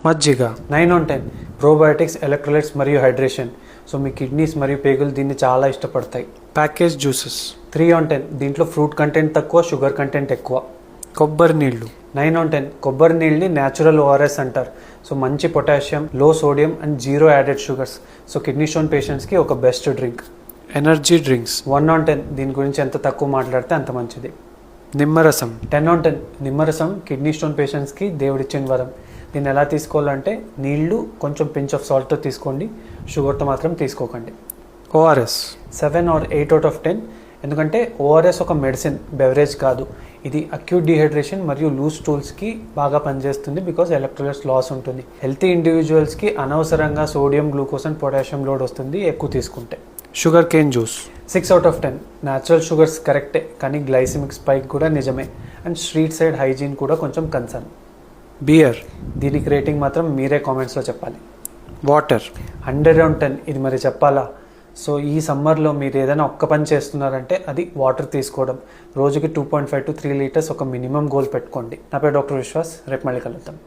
మజ్జిగ 9/10 probiotics, electrolytes మరియు hydration. So మీ kidneys మరియు పేగులు దీన్ని చాలా ఇష్టపడతాయి. ప్యాకేజ్ జ్యూసెస్ 3/10 దీంట్లో ఫ్రూట్ కంటెంట్ తక్కువ, షుగర్ కంటెంట్ ఎక్కువ. కొబ్బరి నీళ్ళు 9/10 కొబ్బరి నీళ్ళని న్యాచురల్ ఓఆర్ఎస్ అంటారు. సో మంచి పొటాషియం, లో sodium and zero added sugars. So kidney stone పేషెంట్స్కి ఒక బెస్ట్ డ్రింక్. ఎనర్జీ డ్రింక్స్ 1/10 దీని గురించి ఎంత తక్కువ మాట్లాడితే అంత మంచిది. నిమ్మరసం 10/10 నిమ్మరసం కిడ్నీ స్టోన్ పేషెంట్స్కి దేవుడిచ్చిన వరం. దీన్ని ఎలా తీసుకోవాలంటే నీళ్లు కొంచెం పించ్ ఆఫ్ సాల్ట్తో తీసుకోండి, షుగర్తో మాత్రం తీసుకోకండి. ఓఆర్ఎస్ 7 or 8/10 ఎందుకంటే ఓఆర్ఎస్ ఒక మెడిసిన్, బెవరేజ్ కాదు. ఇది అక్యూట్ డిహైడ్రేషన్ మరియు లూజ్ స్టూల్స్కి బాగా పనిచేస్తుంది బికాజ్ ఎలక్ట్రోలైట్స్ లాస్ ఉంటుంది. హెల్తీ ఇండివిజువల్స్కి అనవసరంగా sodium, glucose and potassium load వస్తుంది ఎక్కువ తీసుకుంటే. Sugar cane juice 6/10 natural sugars కరెక్టే, కానీ గ్లైసిమిక్ స్పైక్ కూడా నిజమే. అండ్ స్ట్రీట్ సైడ్ హైజీన్ కూడా కొంచెం కన్సర్న్. బియర్ దీనికి రేటింగ్ మాత్రం మీరే కామెంట్స్లో చెప్పాలి. వాటర్ 100/10 ఇది మరి చెప్పాలా? సో ఈ సమ్మర్లో మీరు ఏదైనా ఒక్క పని చేస్తున్నారంటే అది వాటర్ తీసుకోవడం. రోజుకి 2.5 to 3 లీటర్స్ ఒక మినిమం గోల్ పెట్టుకోండి. నా పేరు డాక్టర్ విశ్వాస్. రేపు మళ్ళీ కలుద్దాం.